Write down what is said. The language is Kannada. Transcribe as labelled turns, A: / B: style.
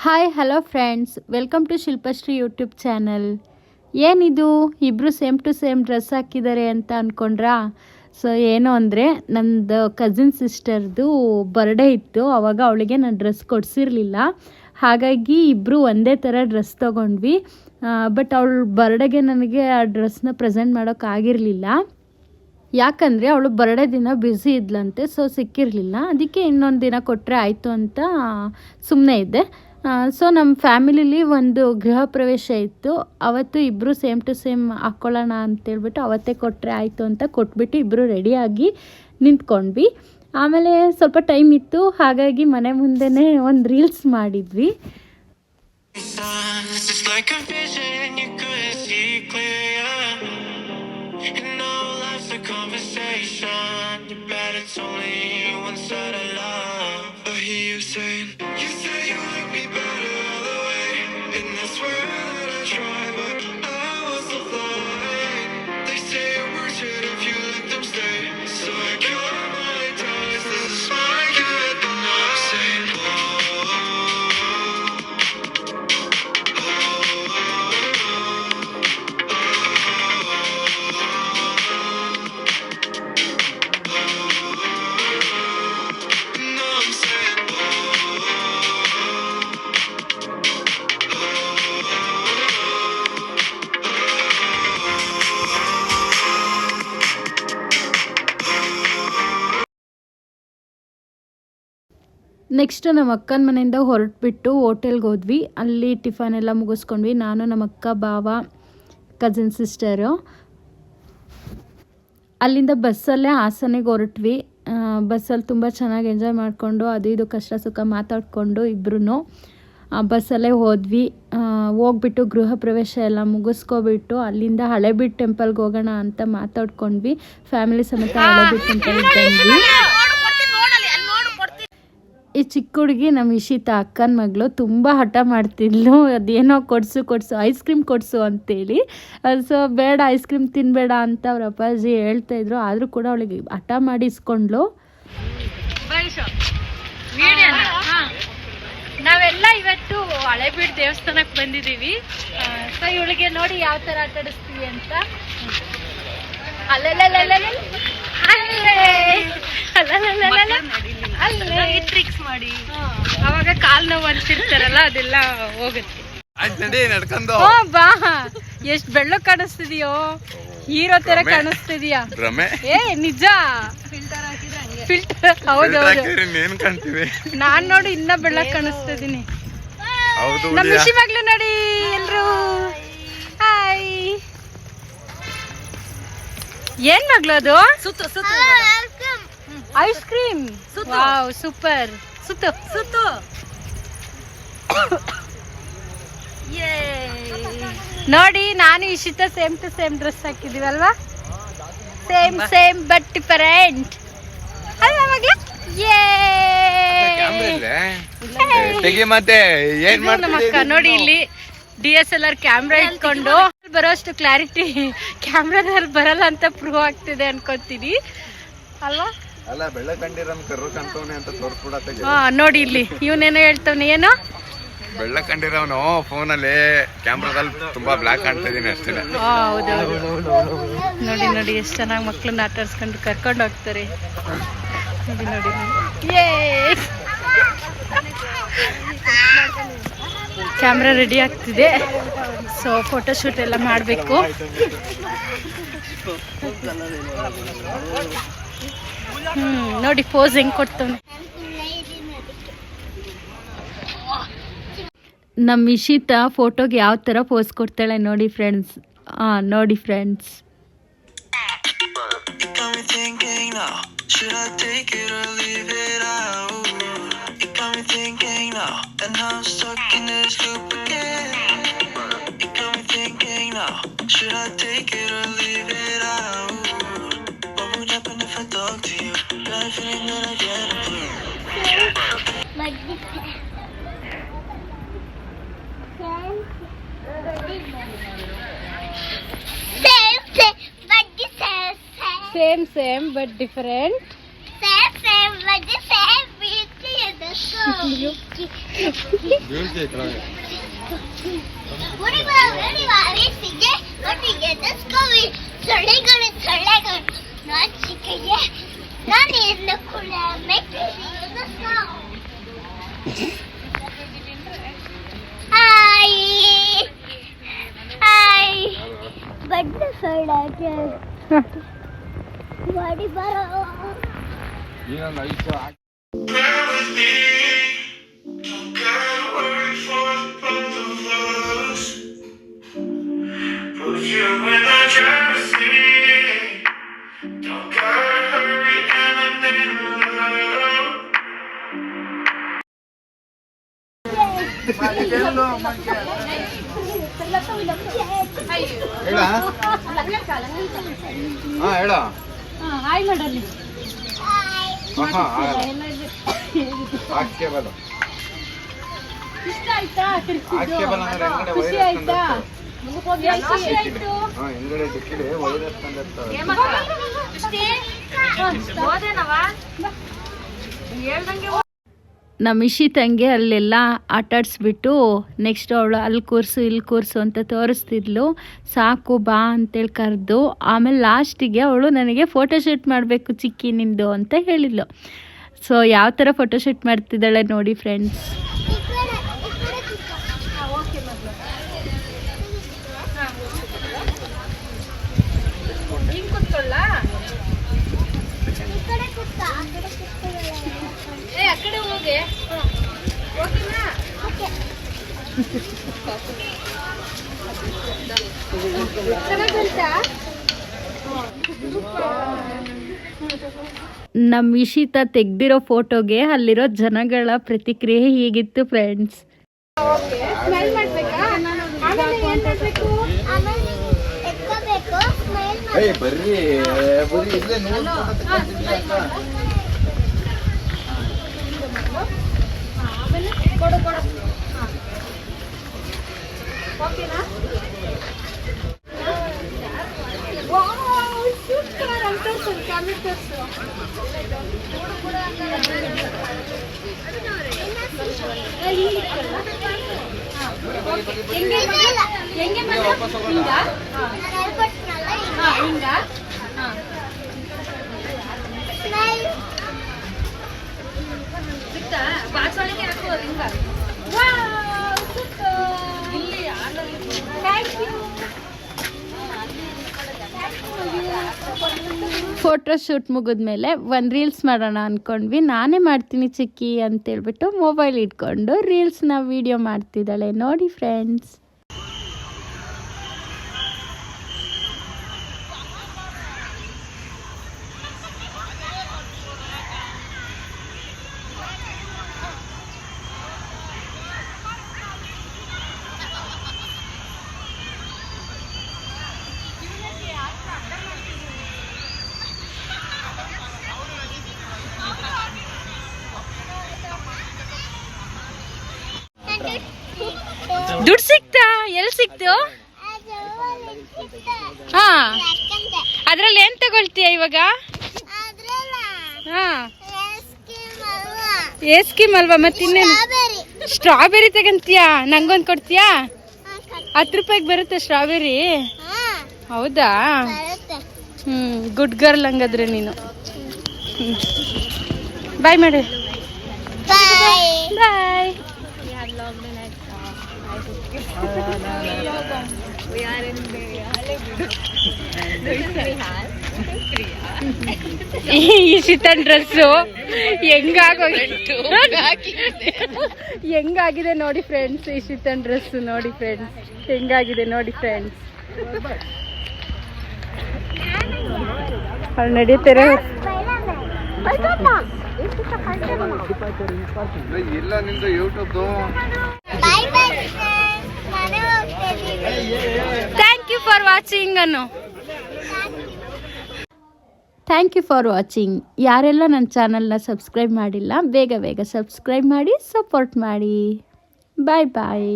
A: Hi hello friends, welcome to Shilpashree YouTube channel. ಏನಿದು ಇಬ್ಬರು ಸೇಮ್ ಟು ಸೇಮ್ ಡ್ರೆಸ್ ಹಾಕಿದ್ದಾರೆ ಅಂತ ಅಂದ್ಕೊಂಡ್ರಾ? ಸೊ ಏನು ಅಂದರೆ ನನ್ನದು ಕಸಿನ್ ಸಿಸ್ಟರ್ದು ಬರ್ಡೇ ಇತ್ತು. ಆವಾಗ ಅವಳಿಗೆ ನಾನು ಡ್ರೆಸ್ ಕೊಡಿಸಿರಲಿಲ್ಲ. ಹಾಗಾಗಿ ಇಬ್ಬರು ಒಂದೇ ಥರ ಡ್ರೆಸ್ ತೊಗೊಂಡ್ವಿ. ಬಟ್ ಅವಳ ಬರ್ಡೇಗೆ ನನಗೆ ಆ ಡ್ರೆಸ್ನ ಪ್ರೆಸೆಂಟ್ ಮಾಡೋಕ್ಕಾಗಿರಲಿಲ್ಲ. ಯಾಕಂದರೆ ಅವಳು ಬರ್ಡೇ ದಿನ ಬ್ಯುಸಿ ಇದ್ಲಂತೆ, ಸೊ ಸಿಕ್ಕಿರಲಿಲ್ಲ. ಅದಕ್ಕೆ ಇನ್ನೊಂದು ದಿನ ಕೊಟ್ಟರೆ ಆಯಿತು ಅಂತ ಸುಮ್ಮನೆ ಇದ್ದೆ. ಸೊ ನಮ್ಮ ಫ್ಯಾಮಿಲಿಲಿ ಒಂದು ಗೃಹ ಪ್ರವೇಶ ಇತ್ತು. ಅವತ್ತು ಇಬ್ಬರು ಸೇಮ್ ಟು ಸೇಮ್ ಹಾಕ್ಕೊಳ್ಳೋಣ ಅಂತೇಳ್ಬಿಟ್ಟು ಅವತ್ತೇ ಕೊಟ್ಟರೆ ಆಯಿತು ಅಂತ ಕೊಟ್ಬಿಟ್ಟು ಇಬ್ಬರು ರೆಡಿಯಾಗಿ ನಿಂತ್ಕೊಂಡ್ವಿ. ಆಮೇಲೆ ಸ್ವಲ್ಪ ಟೈಮ್ ಇತ್ತು, ಹಾಗಾಗಿ ಮನೆ ಮುಂದೆನೇ ಒಂದು ರೀಲ್ಸ್ ಮಾಡಿದ್ವಿ. ನೆಕ್ಸ್ಟ್ ನಮ್ಮ ಅಕ್ಕನ ಮನೆಯಿಂದ ಹೊರಟ್ಬಿಟ್ಟು ಹೋಟೆಲ್ಗೆ ಹೋದ್ವಿ. ಅಲ್ಲಿ ಟಿಫನ್ ಎಲ್ಲ ಮುಗಿಸ್ಕೊಂಡ್ವಿ. ನಾನು ನಮ್ಮ ಅಕ್ಕ, ಬಾವ, ಕಸಿನ್ ಸಿಸ್ಟರು. ಅಲ್ಲಿಂದ ಬಸ್ಸಲ್ಲೇ ಹಾಸನಿಗೆ ಹೊರಟ್ವಿ. ಬಸ್ಸಲ್ಲಿ ತುಂಬ ಚೆನ್ನಾಗಿ ಎಂಜಾಯ್ ಮಾಡಿಕೊಂಡು ಅದು ಇದು ಕಷ್ಟ ಸುಖ ಮಾತಾಡಿಕೊಂಡು ಇಬ್ಬರೂ ಬಸ್ಸಲ್ಲೇ ಹೋದ್ವಿ. ಹೋಗ್ಬಿಟ್ಟು ಗೃಹ ಪ್ರವೇಶ ಎಲ್ಲ ಮುಗಿಸ್ಕೊಬಿಟ್ಟು ಅಲ್ಲಿಂದ ಹಳೇಬೀಡು ಟೆಂಪಲ್ಗೆ ಹೋಗೋಣ ಅಂತ ಮಾತಾಡ್ಕೊಂಡ್ವಿ. ಫ್ಯಾಮಿಲಿ ಸಮೇತ ಹಳೇಬೀಡು ಟೆಂಪಲ್ಗೆ ಬಂದ್ವಿ. ಈ ಚಿಕ್ಕ ಹುಡುಗಿ ನಮ್ಮ ಇಶಿತಾ ಅಕ್ಕನ ಮಗಳು ತುಂಬ ಹಠ ಮಾಡ್ತಿದ್ಲು. ಅದೇನೋ ಕೊಡಿಸು ಐಸ್ ಕ್ರೀಮ್ ಕೊಡಿಸು ಅಂತೇಳಿ. ಸೊ ಬೇಡ, ಐಸ್ ಕ್ರೀಮ್ ತಿನ್ನಬೇಡ ಅಂತ ಅವ್ರ ಅಪ್ಪಾಜಿ ಹೇಳ್ತಾಯಿದ್ರು. ಆದರೂ ಕೂಡ ಅವಳಿಗೆ ಹಠ ಮಾಡಿ ಇಸ್ಕೊಂಡ್ಲು.
B: ನಾವೆಲ್ಲ ಇವತ್ತು ಹಳೇಬೀಡು ದೇವಸ್ಥಾನಕ್ಕೆ ಬಂದಿದ್ದೀವಿ. ಸೊ ಇವಳಿಗೆ ನೋಡಿ ಯಾವ ಥರ ಆಟ ಆಡಿಸ್ತೀವಿ ಅಂತ. ಟ್ರಿಕ್ಸ್ ಮಾಡಿ ಅವಾಗ ಕಾಲ್ ನೋವು ಅಂತಿರ್ತಾರಲ್ಲ, ಅದೆಲ್ಲ ಹೋಗುತ್ತೆ. ಬಾ, ಎಷ್ಟ್ ಬೆಳ್ಳ ಕಾಣಿಸ್ತಿದ್ಯೋ, ಹೀರೋ ತರ ಕಾಣಿಸ್ತಿದ್ಯಾ. ಏ ನಿಜ, ಫಿಲ್ಟರ್. ಹೌದೌದು, ನಾನ್ ನೋಡಿ ಇನ್ನ ಬೆಳ್ಳಕ್ ಕಾಣಿಸ್ತಿದೀನಿ. ನಮ್ಮ ಖುಷಿ ಮಗ್ಳು ನೋಡಿ ಎಲ್ರು. ಹಾಯ್. ಏನ್ ಮಗ್ಳು ಅದು? Ice cream. Wow, super. ಸುತ್ತು. ನೋಡಿ, ನಾನು Ishita same to same dress ಹಾಕಿದೀವಲ್ವಾ? ಸೇಮ್ ಬಟ್ ಡಿಫರೆಂಟ್ ಅಲ್ವಾ ಮಗ್ಳು? ನಮ್ಮ ಅಕ್ಕ ನೋಡಿ ಇಲ್ಲಿ DSLR ಕ್ಯಾಮ್ರಾ ಇಟ್ಕೊಂಡು ಬರೋಷ್ಟು ಕ್ಲಾರಿಟಿ ಕ್ಯಾಮ್ರಾದಲ್ಲಿ ಬರಲ್ಲ ಅಂತ ಪ್ರೂವ್ ಆಗ್ತಿದೆ ಅನ್ಕೋತೀನಿ ಅಲ್ವಾ? ನೋಡಿ ಇಲ್ಲಿ ಇವನೇನೋ ಹೇಳ್ತವನೆ. ಏನೋ
C: ಬೆಳ್ಳ ಕಂಡಿರೋನು ಫೋನಲ್ಲಿ, ಕ್ಯಾಮ್ರಾದಲ್ಲಿ ತುಂಬಾ ಬ್ಲಾಕ್ ಕಾಣ್ತಾ ಇದೀನಿ ಅಷ್ಟೇ.
B: ಹೌದೌದು, ನೋಡಿ ಎಷ್ಟು ಚೆನ್ನಾಗಿ ಮಕ್ಳನ್ನ ಆಟ ಆಡ್ಸ್ಕೊಂಡು ಕರ್ಕೊಂಡು ಹೋಗ್ತಾರೆ. ನೋಡಿ ಕ್ಯಾಮ್ರಾ ರೆಡಿ ಆಗ್ತಿದೆ. ಸೊ ಫೋಟೋಶೂಟ್ ಎಲ್ಲ ಮಾಡಬೇಕು. ನೋಡಿ ಪೋಸ್ ಹೆಂಗ್ ಕೊಡ್ತವನೆ.
A: ನಮ್ಮ ಇಶಿತಾ ಫೋಟೋಗೆ ಯಾವ ಥರ ಪೋಸ್ ಕೊಡ್ತಾಳೆ ನೋಡಿ ಫ್ರೆಂಡ್ಸ್. ನೋಡಿ friends.
B: Same but different.
D: Same but the same.
C: ಹೇಳ
B: ಹಾಯ್ ಮಾಡಲ್ಲಿ
C: ಕೇಬಲ್
B: ಇಷ್ಟ ಆಯ್ತಾ
C: ಕೇಬಲ್ ಅಂದ್ರೆ ಹಿಂಗಡೆ
B: ಖುಷಿ ಆಯ್ತಾ ಖುಷಿ ಆಯ್ತು
C: ಹಿಂಗಡೆ ಡಿಕ್ಕಿಡೆ ವೈರಸ್ ತಂದಿರ್ತಾರೆ.
A: ನಮ್ಮ ಇಶಿತಂಗೆ ಅಲ್ಲೆಲ್ಲ ಆಟಾಡಿಸ್ಬಿಟ್ಟು ನೆಕ್ಸ್ಟ್ ಅವಳು ಅಲ್ಲಿ ಕೂರಿಸು ಇಲ್ಲಿ ಕೂರಿಸು ಅಂತ ತೋರಿಸ್ತಿದ್ಲು. ಸಾಕು ಬಾ ಅಂತೇಳಿ ಕರೆದು ಆಮೇಲೆ ಲಾಸ್ಟಿಗೆ ಅವಳು ನನಗೆ ಫೋಟೋಶೂಟ್ ಮಾಡಬೇಕು ಚಿಕ್ಕಿ ನಿಂದು ಅಂತ ಹೇಳಿದ್ಲು. ಸೊ ಯಾವ ಥರ ಫೋಟೋಶೂಟ್ ಮಾಡ್ತಿದ್ದಾಳೆ ನೋಡಿ ಫ್ರೆಂಡ್ಸ್.
B: ಆ ಕಡೆ ಹೋಗಿ
A: ನಮ್ಮ ಇಶಿತ ತೆಗ್ದಿರೋ ಫೋಟೋಗೆ ಅಲ್ಲಿರೋ ಜನಗಳ ಪ್ರತಿಕ್ರಿಯೆ ಹೀಗಿತ್ತು ಫ್ರೆಂಡ್ಸ್.
B: ಸ್ಮೈಲ್ ಮಾಡ್ಬೇಕಾ? ಆಮೇಲೆ ಏನ್ ಮಾಡ್ಬೇಕು?
C: ಬರ್ರಿ ಇಲ್ಲೇ
B: ಕೊಡು ಕೊಡು. ಓಕೆನಾ? ವಾವ್ ಸೂಪರ್ ಅಂತ ಕ್ಯಾಮೆರಾ ತೋರಿಸು. ಹೆಂಗೆ ಹಿಂಗ ಹಿಂಗ ಸಿಕ್ತಾ ಬಾಸೊಳಗೆ ಹಾಕುವ ಹಿಂಗ. ಇಲ್ಲಿ
A: ಫೋಟೋಶೂಟ್ ಮುಗಿದ್ಮೇಲೆ ಒಂದು ರೀಲ್ಸ್ ಮಾಡೋಣ ಅಂದ್ಕೊಂಡ್ವಿ. ನಾನೇ ಮಾಡ್ತೀನಿ ಚಿಕ್ಕಿ ಅಂತೇಳ್ಬಿಟ್ಟು ಮೊಬೈಲ್ ಇಟ್ಕೊಂಡು ರೀಲ್ಸ್ನ ವೀಡಿಯೋ ಮಾಡ್ತಿದ್ದಾಳೆ ನೋಡಿ ಫ್ರೆಂಡ್ಸ್.
B: ದುಡ್ಡು ಸಿಕ್ತಾ? ಎಲ್ಲಿ ಸಿಕ್ತು? ಹಾ ಅದ್ರಲ್ಲಿ ಏನ್ ತಗೊಳ್ತೀಯ ಇವಾಗ? ಹಾ ಏ ಸ್ಕೀಮ್ ಅಲ್ವಾ? ಮತ್ತಿನ್ನೇನು? ಸ್ಟ್ರಾಬೆರಿ ತಗಂತೀಯಾ? ನಂಗೊಂದು ಕೊಡ್ತೀಯಾ? 10 ರೂಪಾಯಿಗೆ ಬರುತ್ತೆ ಸ್ಟ್ರಾಬೆರಿ. ಹೌದಾ? ಗುಡ್ ಗರ್ಲ್ ಹಂಗಾದ್ರೆ ನೀನು. ಬಾಯ್ ಮಾಡಿ. ಬಾಯ್. ಇಶಿತನ್ ಡ್ರೆಸ್ಸು ಹೆಂಗಾಗಿದೆ ನೋಡಿ ಫ್ರೆಂಡ್ಸ್. ಇಶಿತನ್ ಡ್ರೆಸ್ ನೋಡಿ ಫ್ರೆಂಡ್ಸ್ ಹೆಂಗಾಗಿದೆ ನೋಡಿ ಫ್ರೆಂಡ್ಸ್. ಅವ್ರು ನಡೀತಾರೆ.
C: ಇಲ್ಲ ನಿಂದು YouTube.
B: Thank you for watching ಅನ್ನು.
A: Thank you for watching. ಯಾರೆಲ್ಲ ನನ್ನ ಚಾನಲ್ನ ಸಬ್ಸ್ಕ್ರೈಬ್ ಮಾಡಿಲ್ಲ ಬೇಗ ಬೇಗ ಸಬ್ಸ್ಕ್ರೈಬ್ ಮಾಡಿ ಸಪೋರ್ಟ್ ಮಾಡಿ. ಬಾಯ್ ಬಾಯ್.